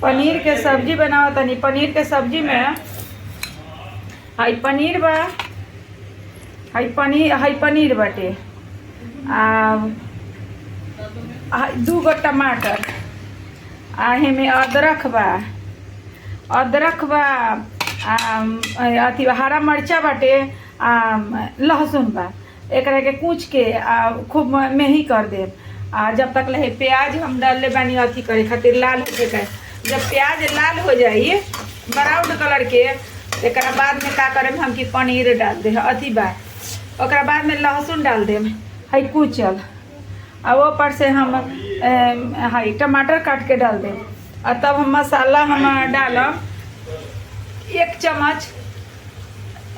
पनीर के सब्जी बनावा तनी। पनीर के सब्जी में हाई पनीर बा, हाई पनीर बाटे, दू गो टमाटर, में अदरक बा, अथी हरा मरचा बाटे, लहसुन बा। एकरा के कूच के खूब मेही कर दे। जब तक ले प्याज हम डालले बानी अथी करे खातिर लाल हो जाए। जब प्याज लाल हो जाई ब्राउन कलर के, एक बाद में का करे हम कि पनीर डाल दे अथी बा। ओकरा बाद में लहसुन डाल दे है कुचल, और वो पर से हम है टमाटर काट के डाल दे। और तब हम मसाला हम डालम 1 चम्मच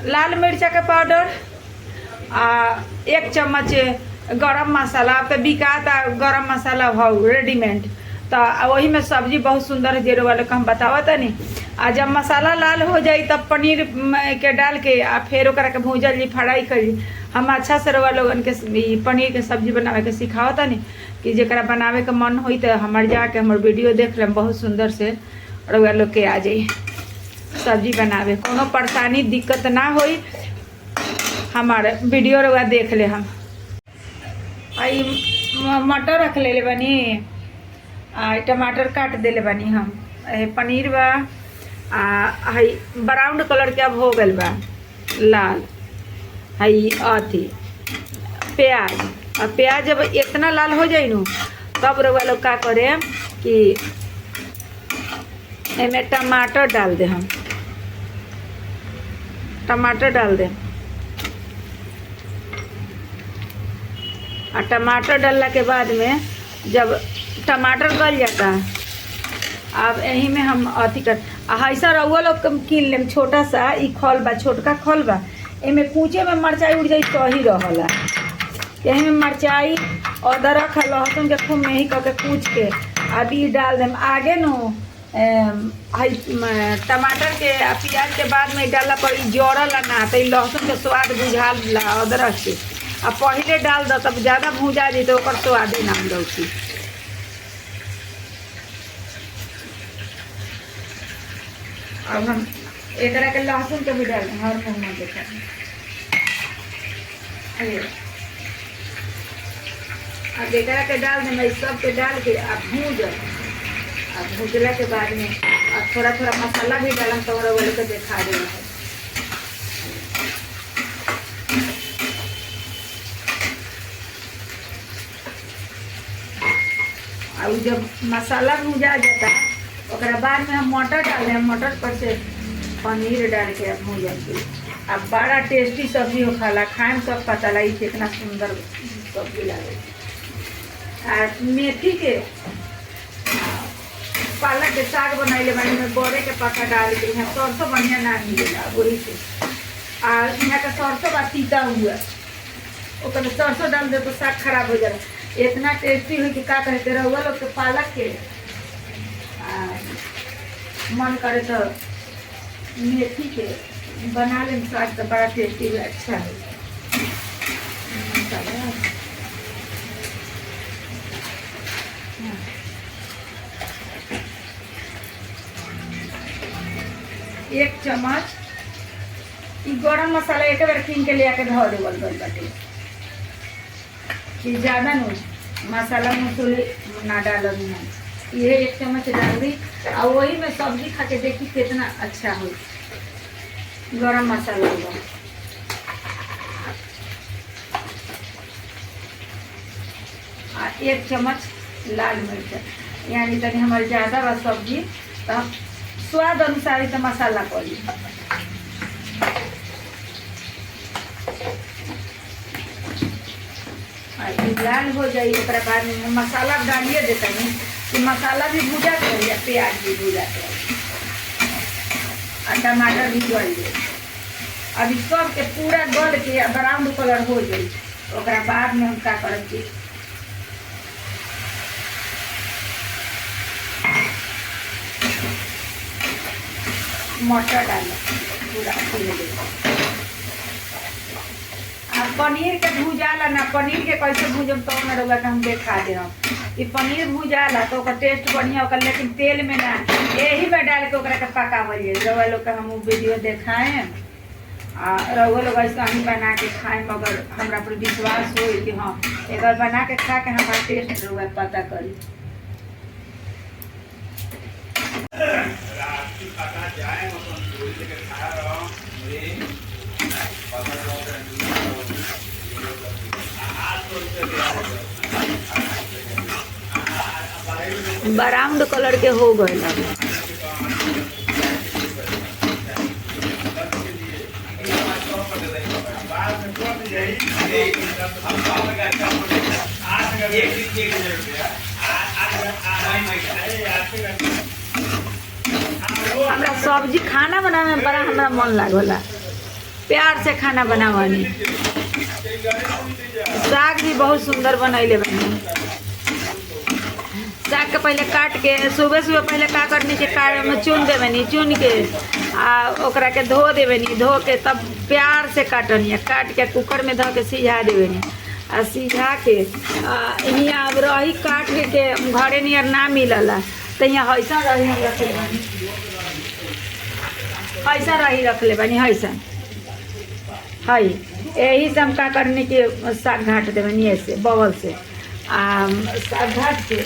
लाल मिर्चा के पाउडर, 1 चम्मच गरम मसाला। अब तो बिकाता गरम मसाला हो रेडीमेड, तो वही में सब्जी बहुत सुंदर जीरो वाले को हम बतावा तनी। जब मसाला लाल हो जाई तब पनीर के डाल के फिर ओकरा के भूंजल जी, फ्राई करी। हम अच्छा से रउआ लोगन के पनीर के सब्जी बनावे के सिखावा तनी कि जरा बनावे के मन होई तो हमार जाके हमार वीडियो देख लेम, बहुत सुंदर से रउआ लोग के आ जाई सब्जी बनावे। कोनो परेशानी दिक्कत ना होई, हमारे वीडियो रउआ देख ले। हम आई मटर रख ले बनी, टमाटर काट देले बानी हम, पनीर बा, हई ब्राउन कलर के अब हो गल बा लाल, हई अथी प्याज। और प्याज जब इतना लाल हो जाई नु तब रउआ लोग का करे कि एमे टमाटर डाल दे। हम टमाटर डाल दे, और टमाटर डालने के बाद में जब टमाटर गल जाता है, अब यही में हम अथी कर ऐसा रउआ लोग कीन लेम छोटा सा ई खल बा, छोटका खल बा। एमे कूचे में मरचाई उड़ जाई सही रहला। यही में मरचाई, अदरक, लहसुन के खूब मेही करके कूच के अब ई डाल देम। आगे नो टमाटर के प्याज के बाद में डालला पर जड़ल ना, तो लहसुन के स्वाद बुझाल अदरक के। अब पहले डाल दो तब ज़्यादा भूजा जी तो ओकर स्वादे ना लौकी। अब हम एक के लहसुन के भी डाल दें, हर मुँह में देखा अब एक के डाल दें, सब के डाल के अब भूजला के बाद में अब थोड़ा थोड़ा मसाला भी डालम तो वाले को देखा देना है। और जब मसाला भूजा जाता ओकरा बाद में हम मटर डाल दें। मटर पर से पनीर डाल के अब भूजा के अब बड़ा टेस्टी सब्जी हो खाला, खाए में सब पता लगी कितना सुंदर सब्जी लगे। और मेथी के पालक के साग बनैले बानी में बड़े के पत्ता डाल के। यहाँ सरसों बढ़िया ना मिलेला वही से, और यहाँ का सरसों बा तीता हुआ, ओकर सरसों डाल दे तो साग खराब हो जाला। इतना टेस्टी हुई कि का कहते रहुआ लोग के पालक के मन करे तो मेथी के बना लें साग तो बड़ा टेस्टी हुआ, अच्छा है। एक चम्मच गरम मसाला एक बार कीन के लिया के धो देवल बाटे कि ज़्यादा नु मसाला मसूले ना डालम ना। ये 1 चम्मच डाल दी, और वही में सब्जी खा के देखी कितना अच्छा हो। गरम मसाला होगा, और 1 चम्मच लाल मिर्च, यानी तनी हमारे ज़्यादा बा सब्जी तो स्वाद अनुसार तो मसाला पड़ी। लाल हो जाए एक बाद में मसाला डालिए देते हैं कि मसाला भी भूजा करिए, प्याज भी भूजा करिए, और टमाटर भी गल जाए। अभी सब के पूरा गल के ब्राउन कलर हो जाए ओकरा बाद में हम का करब कि मटर डाल पूरा फूल दे। पनीर के भूजाला ना, पनीर के कैसे भूजम तो हम देखा दे। कि पनीर भुजाला तो ओकर टेस्ट बढ़िया होकर, लेकिन तेल में ना, यही में डाल के ओकरा के पकावल जाए। रउआ लोग का हम वीडियो देखाएं आ रउआ लोग ऐसा ही बना के खाएं, मगर हमरा पर विश्वास हो कि हाँ एक बार बना के खा के हमारा टेस्ट रउआ पता करी। ब्राउन कलर के हो गए। हमरा सब्जी खाना बनावे में बड़ा हमरा मन लागला, प्यार से खाना बनावानी। साग भी बहुत सुंदर बनैले बनी। साग के पहले काट के सुबह सुबह पहले का करनी के काट में चुन देवनी, चुन के आ ओकरा के धो देवनी, धो के तब प्यार से काटनी, काट के कुकर में धो के सिझा देवनी। आ सिझा के यहाँ अब रही काट के घरे नियर ना मिलला तो यहाँ ऐसा रही हम रखले बानी, ऐसा रही रखले बानी, ऐसा है। यही से हम का करने के साग घाट देवनी ऐसे बवल से साग घाट के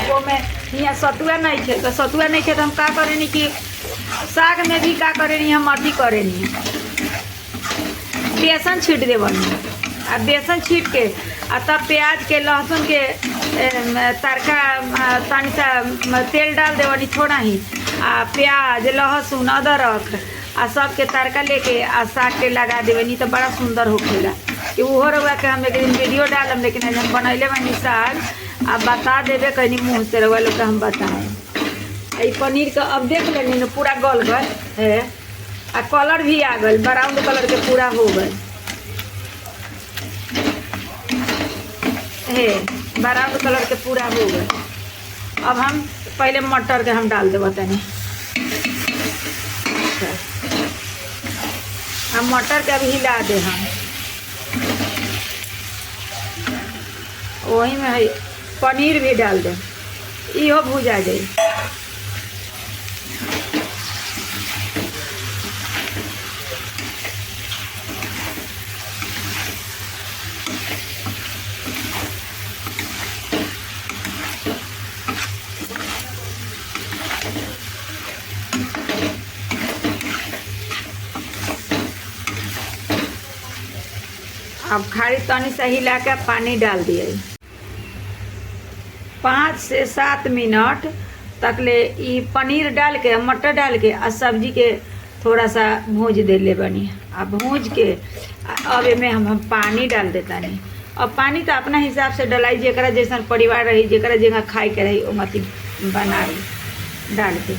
वो में यहाँ सतुआ नहीं थे तो सतुआ नहीं थे तो हम का करेनी कि साग में भी का करेनी हम अथी करेनी बेसन छीट देवनी। आ बेसन छीट के आ तब प्याज के लहसुन के तड़का तनी सा तेल डाल देवनी थोड़ा ही, आ प्याज लहसुन अदरक आ सब के तड़का लेके आ साग के लगा देवनी तो बड़ा सुंदर होखेला। कि उहो रउआ के हम एक दिन वीडियो डालम, लेकिन आज हम बनैले बानी साग आ बता देवे कहीं मुँह से रउआ लोग के हम बताएं। पनीर का अब देख लेनी न पूरा गल गल है आ कलर भी आ गल, ब्राउन कलर के पूरा हो गए है, ब्राउन कलर के पूरा हो गए। अब हम पहले मटर के हम डाल देव तनी, हम मटर के अभी हिला दे हम वही में है, पनीर भी डाल दे, इहो भुजा जाए। अब खाली तनी से हिला के पानी डाल दिए। 5 से 7 मिनट तक ले ई पनीर डाल के मटर डाल के आ सब्जी के थोड़ा सा भूज दे ले बनी। अब भूज के अब में हम पानी डाल देता नहीं। अब पानी तो अपना हिसाब से डलाई, जेकरा जैसा परिवार रही, जेकरा जगह खाए के रही मती बना डाल के।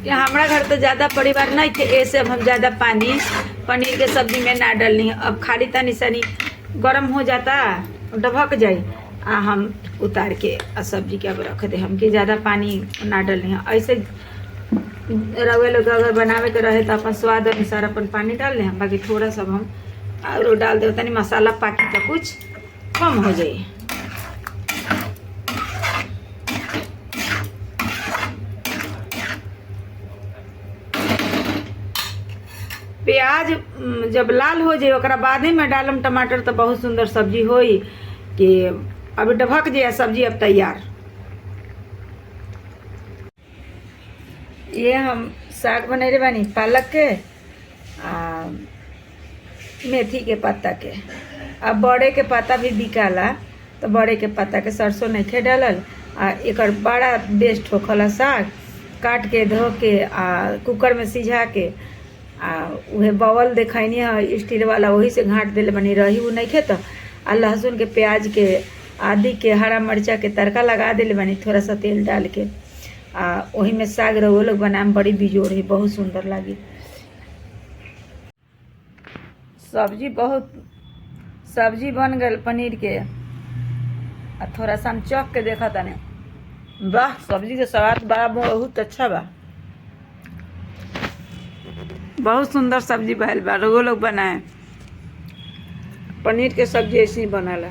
कि हमारा घर तो ज़्यादा परिवार नहीं थे, ऐसे हम ज़्यादा पानी पनीर के सब्जी में ना डालनी। अब खाली तनी सनी गर्म हो जाता डबक जाए आ हम उतार के आ सब्जी के अब रख दे हम, कि ज़्यादा पानी ना डालनी है। ऐसे रवे लोग अगर बनावे के रहे तो अपन स्वाद अनुसार अपन पानी डाल ले हम, बाकी थोड़ा सा हम और डाल दे तनी मसाला पाकी तो कुछ कम हो जाए। प्याज जब लाल हो जाए ओकरा बाद ही में डालम टमाटर तो बहुत सुंदर सब्जी होई। कि अभी ढक जाए सब्जी अब तैयार। ये हम साग बनैले बानी पालक के आ मेथी के पत्ता के। अब बड़े के पत्ता भी बिकाला तो बड़े के पत्ता के सरसों नहीं खे डालल आ एक बड़ा बेस्ट होखला। साग काट के धो के आ कुकर में सिझा के आ उहे बवल देखैनी है स्टील वाला, वही से घाट देले बनी रही वो नहीं खे तो आ लहसुन के प्याज के आदि के हरा मिर्चा के तड़का लगा देले बनी थोड़ा सा तेल डाल के आ वही में साग रहो लोग बनाए में बड़ी बिजोड़ है, बहुत सुंदर लगी। सब्जी बन गल पनीर के आ थोड़ा सा हम चख के देखा तने वाह, सब्जी के स्वाद बड़ा बहुत अच्छा बा। बहुत सुंदर सब्जी भइल बा। लोग बनाए पनीर के सब्जी ऐसे ही बनाला।